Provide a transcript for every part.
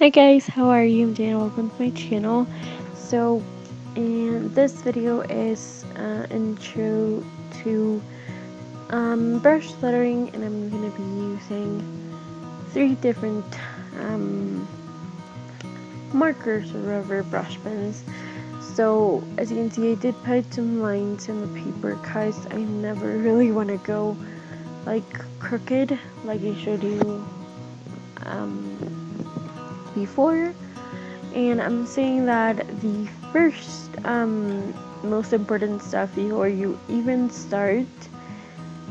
Hi guys, how are you? I'm Jane. Welcome to my channel. So, and this video is intro to brush lettering, and I'm gonna be using 3 different markers or rubber brush pens. So, as you can see, I did put some lines in the paper because I never really want to go like crooked, like I showed you before. And I'm saying that the first most important stuff before you even start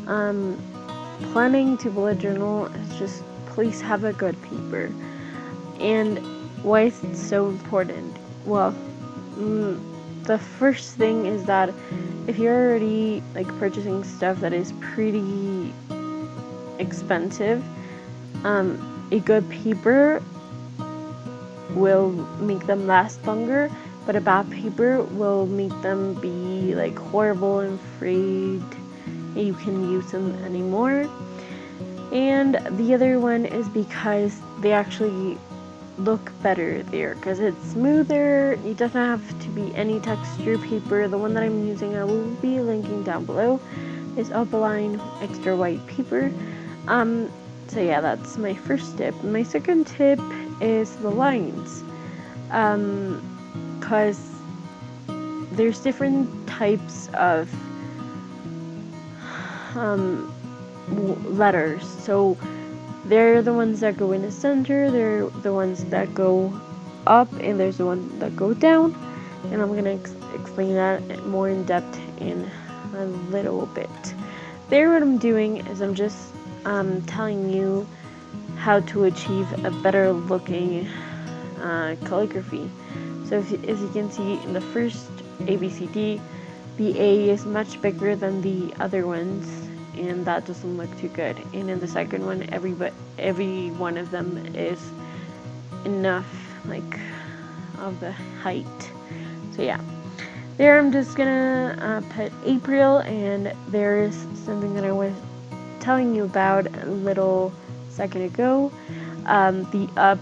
planning to bullet journal is just please have a good paper. And why is it so important? Well, the first thing is that if you're already like purchasing stuff that is pretty expensive, a good paper will make them last longer, but a bad paper will make them be like horrible and afraid you can use them anymore. And the other one is because they actually look better there because it's smoother. It doesn't have to be any texture paper. The one that I'm using, I will be linking down below, is Upline extra white paper. So yeah, that's my first tip. My second tip is the lines, because there's different types of letters. So they're the ones that go in the center, they're the ones that go up, and there's the ones that go down. And I'm gonna explain that more in depth in a little bit. There, what I'm doing is I'm just telling you how to achieve a better looking calligraphy. So as you can see in the first ABCD, the A is much bigger than the other ones, and that doesn't look too good. And in the second one, every one of them is enough like of the height. So yeah, there I'm just gonna put April, and there is something that I was telling you about a little second ago. The up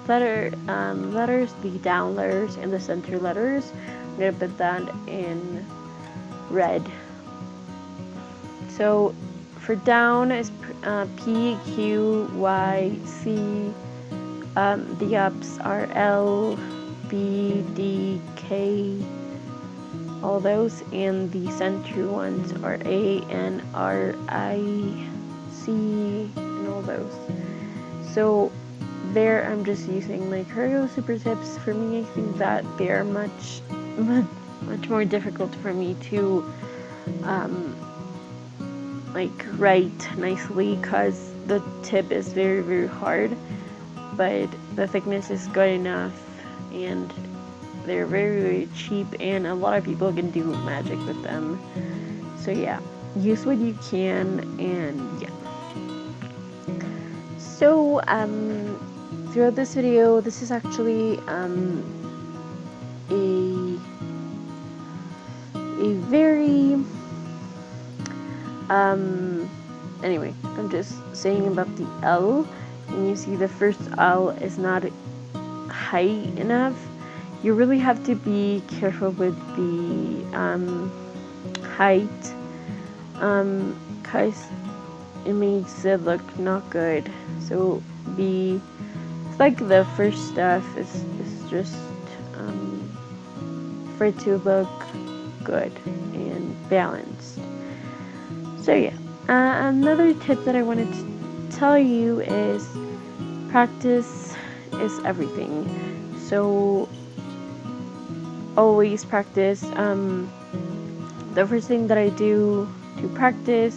letters, the down letters, and the center letters. I'm gonna put that in red. So for down is P, Q, Y, C. The ups are L, B, D, K, all those, and the center ones are A, N, R, I, C, and all those. So there I'm just using my Curio super tips. For me, I think that they are much more difficult for me to like write nicely because the tip is very hard, but the thickness is good enough, and they're very cheap, and a lot of people can do magic with them. So yeah, use what you can. And yeah, so throughout this video, this is actually a very anyway, I'm just saying about the L, and you see the first L is not high enough. You really have to be careful with the height, because it makes it look not good. So it's like the first stuff is just for it to look good and balanced. So yeah, another tip that I wanted to tell you is practice is everything. So always practice. The first thing that I do to practice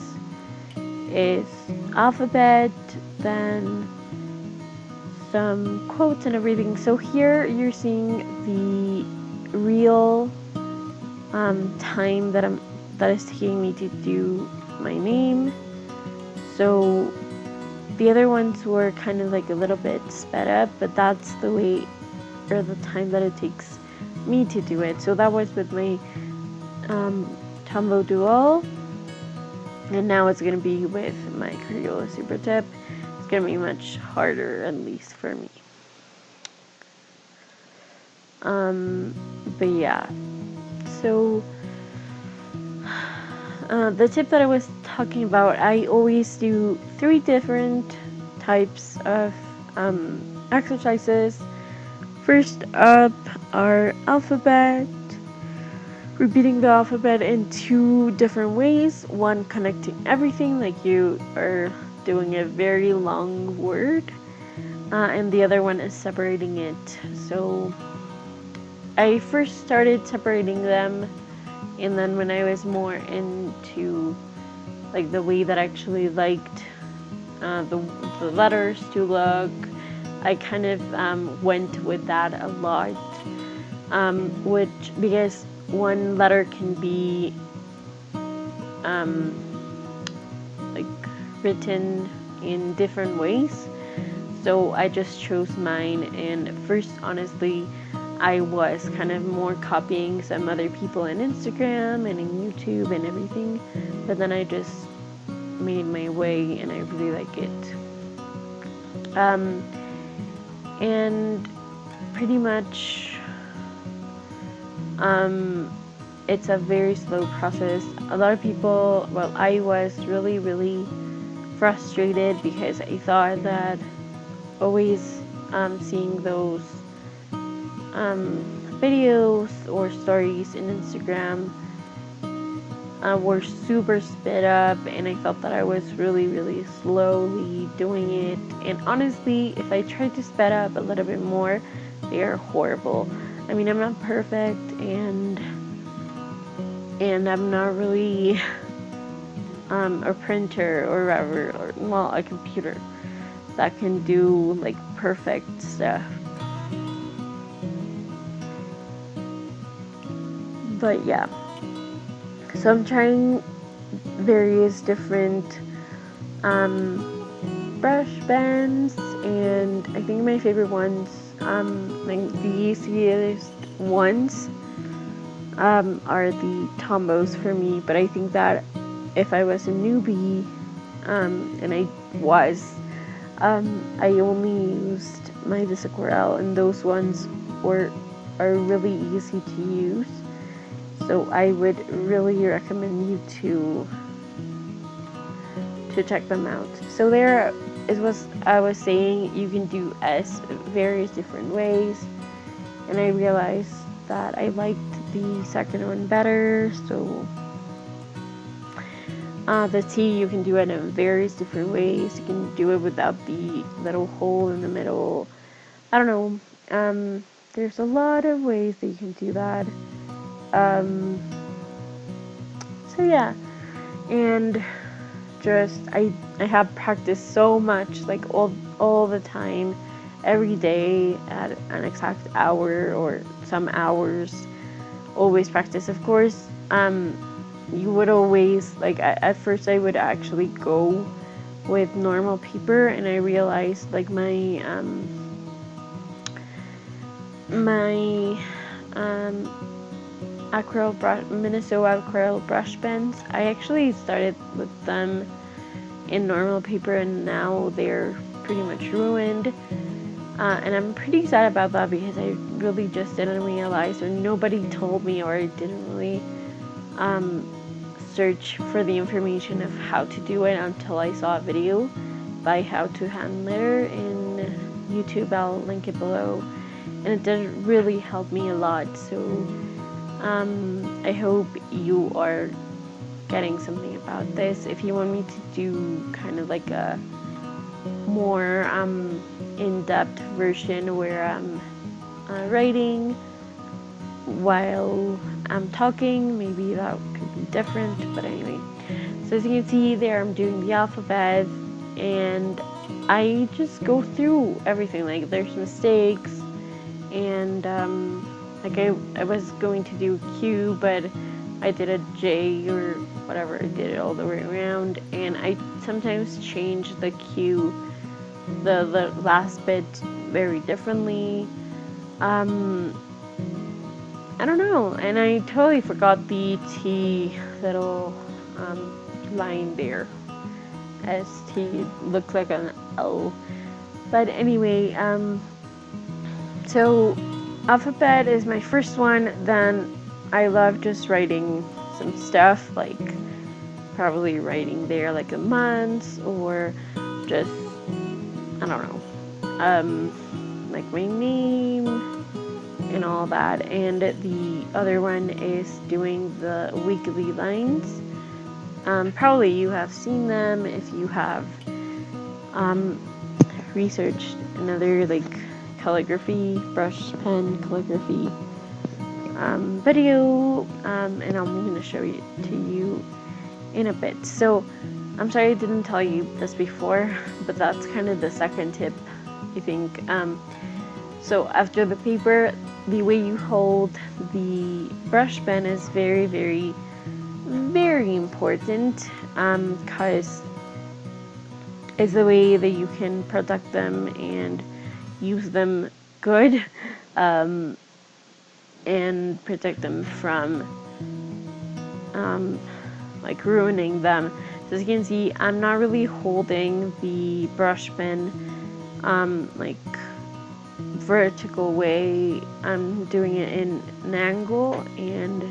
is alphabet, then some quotes and everything. So here you're seeing the real time that is taking me to do my name. So the other ones were kind of like a little bit sped up, but that's the way or the time that it takes me to do it. So that was with my Tombow Dual, and now it's gonna be with my Crayola Super Tip. It's gonna be much harder, at least for me. But yeah, so the tip that I was talking about, I always do 3 different types of exercises. First up are alphabet, repeating the alphabet in 2 different ways. One connecting everything, like you are doing a very long word, and the other one is separating it. So I first started separating them, and then when I was more into like the way that I actually liked the letters to look, I kind of went with that a lot, which because one letter can be like written in different ways. So I just chose mine, and first, honestly, I was kind of more copying some other people on Instagram and in YouTube and everything, but then I just made my way, and I really like it. And pretty much, it's a very slow process. A lot of people, well, I was really, really frustrated because I thought that always seeing those videos or stories in Instagram were super sped up, and I felt that I was really, really slowly doing it. And honestly, if I tried to sped up a little bit more, they are horrible. I mean, I'm not perfect, and I'm not really a printer or whatever, or well, a computer that can do like perfect stuff. But yeah, so I'm trying various different brush pens, and I think my favorite ones, like the easiest ones, are the Tombos for me. But I think that if I was a newbie, and I was, I only used my Aquarelle, and those ones are really easy to use. So I would really recommend you to check them out. So there is what I was saying, you can do S various different ways, and I realized that I liked the second one better. So the T, you can do it in various different ways. You can do it without the little hole in the middle. I don't know. There's a lot of ways that you can do that. So yeah, and just I have practiced so much, like all the time, every day at an exact hour or some hours. Always practice, of course. You would always like at first I would actually go with normal paper, and I realized like my Minnesota acrylic brush pens, I actually started with them in normal paper, and now they're pretty much ruined. And I'm pretty sad about that because I really just didn't realize, or nobody told me, or I didn't really search for the information of how to do it until I saw a video by How to Hand Letter in YouTube. I'll link it below, and it did really help me a lot. So I hope you are getting something about this. If you want me to do kind of like a more in-depth version where I'm writing while I'm talking, maybe that could be different. But anyway, so as you can see there, I'm doing the alphabet, and I just go through everything. Like there's mistakes, and like I was going to do Q, but I did a J or whatever. I did it all the way around, and I sometimes change the Q, the last bit, very differently. I don't know, and I totally forgot the T little line there. ST looks like an L, but anyway, so Alphabet is my first one. Then I love just writing some stuff, like probably writing there like a month, or just, I don't know, like my name and all that. And the other one is doing the wiggly lines. Probably you have seen them if you have researched another like calligraphy, brush pen calligraphy video, and I'm going to show it to you in a bit. So I'm sorry I didn't tell you this before, but that's kind of the second tip, I think. So after the paper, the way you hold the brush pen is very, very, very important, because it's the way that you can protect them and use them good, and protect them from like ruining them. So as you can see, I'm not really holding the brush pen like vertical way. I'm doing it in an angle, and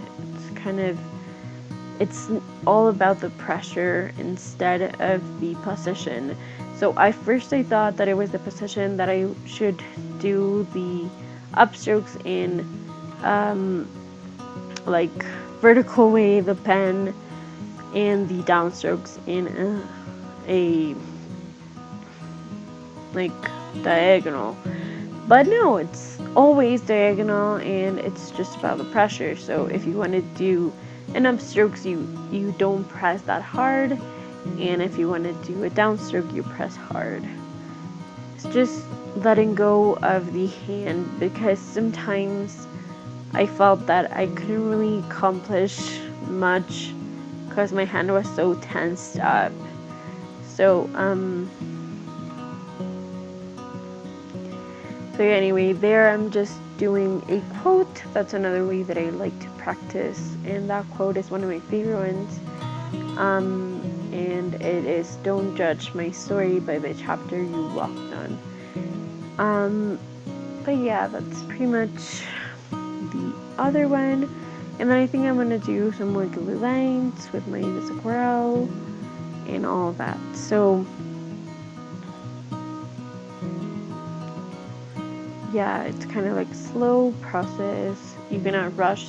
it's all about the pressure instead of the position. So I thought that it was the position that I should do the upstrokes in like vertical way, the pen, and the downstrokes in a like diagonal. But no, it's always diagonal, and it's just about the pressure. So if you want to do an upstrokes, you don't press that hard, and if you want to do a downstroke, you press hard. It's just letting go of the hand, because sometimes I felt that I couldn't really accomplish much because my hand was so tensed up. So anyway, there I'm just doing a quote. That's another way that I like to practice, and that quote is one of my favorite ones. And it is, "Don't judge my story by the chapter you walked on." But yeah, that's pretty much the other one. And then I think I'm gonna do some more wiggly lines with my aquarelle and all of that. So yeah, it's kind of like slow process. You cannot rush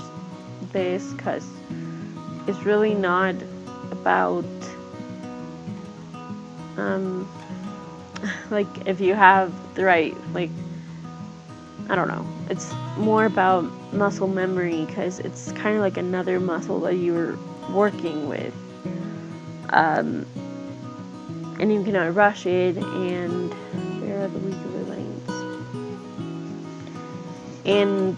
this, because it's really not about like if you have the right, like, I don't know, it's more about muscle memory, because it's kind of like another muscle that you're working with, and you cannot rush it. And there are the wiggly lines. And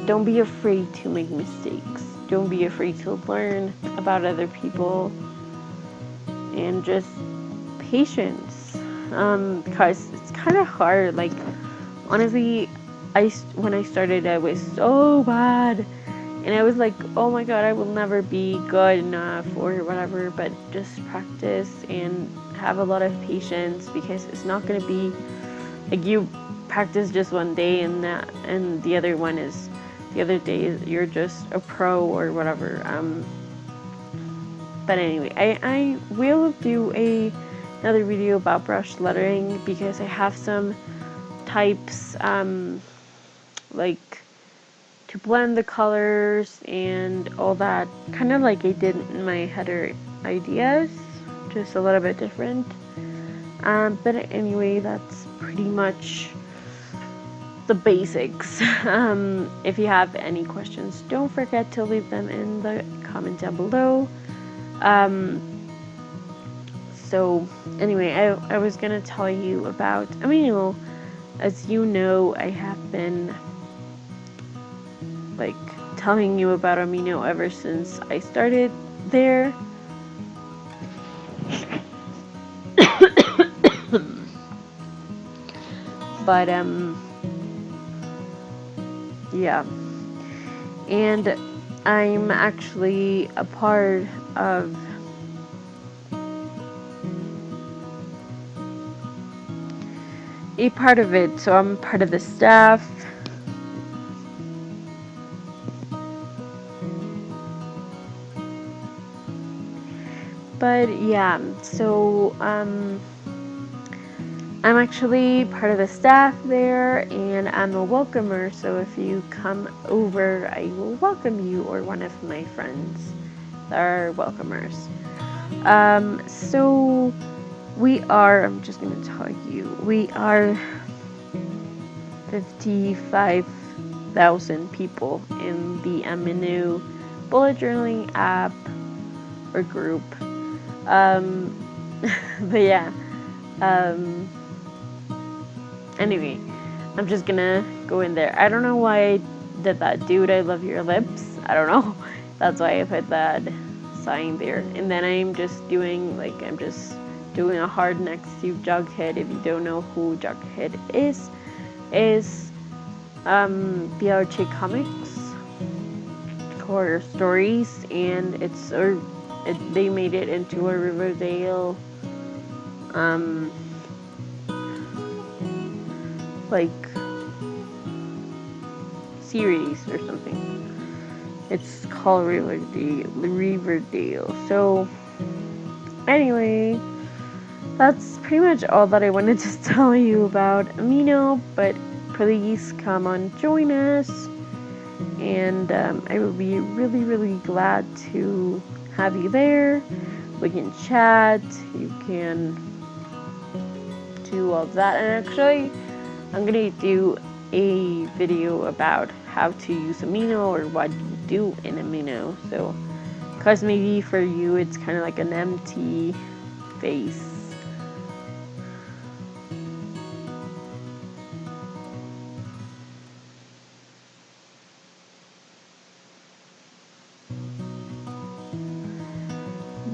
don't be afraid to make mistakes. Don't be afraid to learn about other people, and just patience, because it's kind of hard. Like, honestly, when I started, I was so bad, and I was like, oh my god, I will never be good enough or whatever. But just practice and have a lot of patience, because it's not going to be like you practice just one day and the other day you're just a pro or whatever. But anyway, I will do another video about brush lettering, because I have some types like to blend the colors and all that, kind of like I did in my header ideas, just a little bit different. But anyway, that's pretty much the basics. If you have any questions, don't forget to leave them in the comment down below. So anyway, I was gonna tell you about Amino. As you know, I have been like telling you about Amino ever since I started there. But yeah, and I'm actually a part of it, so I'm part of the staff. But yeah, so I'm actually part of the staff there, and I'm a welcomer, so if you come over, I will welcome you, or one of my friends are welcomers. So we are, I'm just going to tell you, we are 55,000 people in the Amino bullet journaling app or group. But yeah, anyway, I'm just gonna go in there. I don't know why I did that. Dude, I love your lips. I don't know. That's why I put that sign there. And then I'm just doing a hard next to Jughead. If you don't know who Jughead is BRJ Comics horror stories, and they made it into a Riverdale like series or something. It's called Riverdale. So anyway, that's pretty much all that I wanted to tell you about Amino, but please come on, join us, and I will be really, really glad to have you there. We can chat, you can do all of that, and actually I'm gonna do a video about how to use Amino, or what you do in Amino, so because maybe for you it's kind of like an empty face.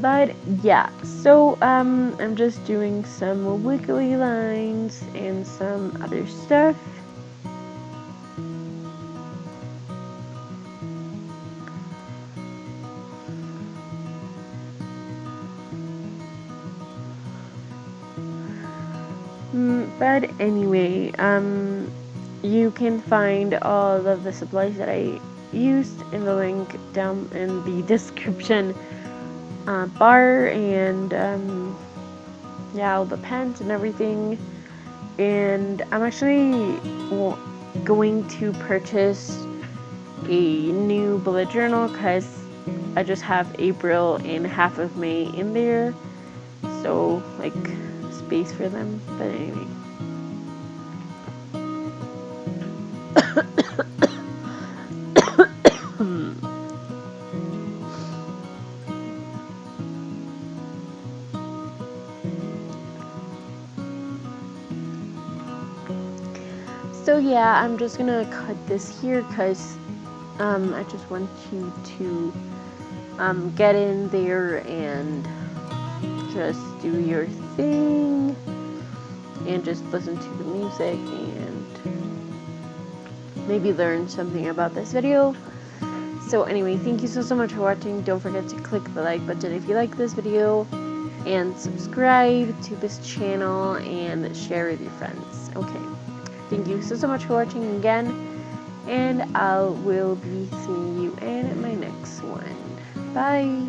But yeah, so I'm just doing some wiggly lines and some other stuff. But anyway, you can find all of the supplies that I used in the link down in the description bar, and yeah, all the pens and everything. And I'm actually going to purchase a new bullet journal because I just have April and half of May in there, so like space for them. But anyway. So yeah, I'm just gonna cut this here because I just want you to get in there and just do your thing and just listen to the music and maybe learn something about this video. So anyway, thank you so much for watching. Don't forget to click the like button if you like this video, and subscribe to this channel and share with your friends. Okay, thank you so much for watching again, and I will be seeing you in my next one. Bye.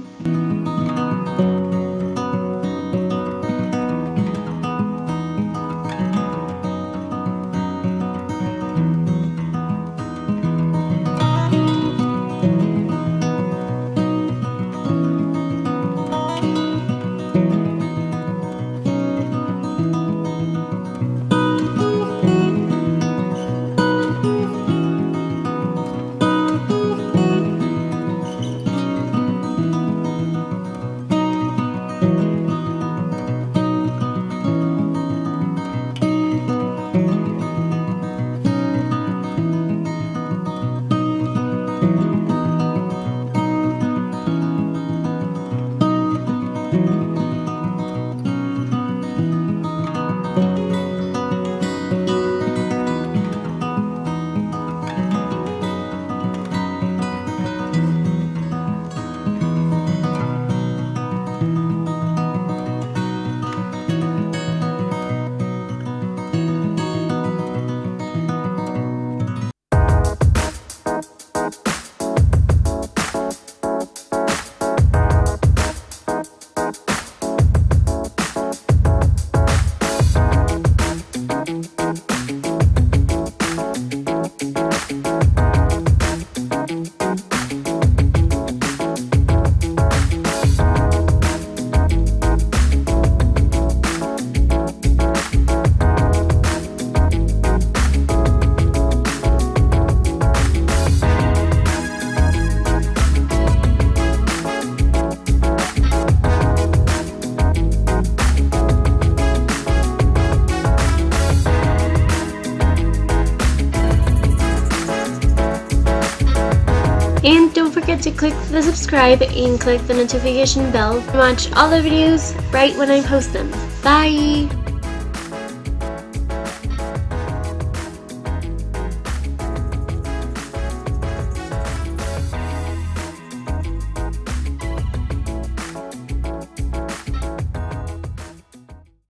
to click the subscribe and click the notification bell to watch all the videos right when I post them. Bye!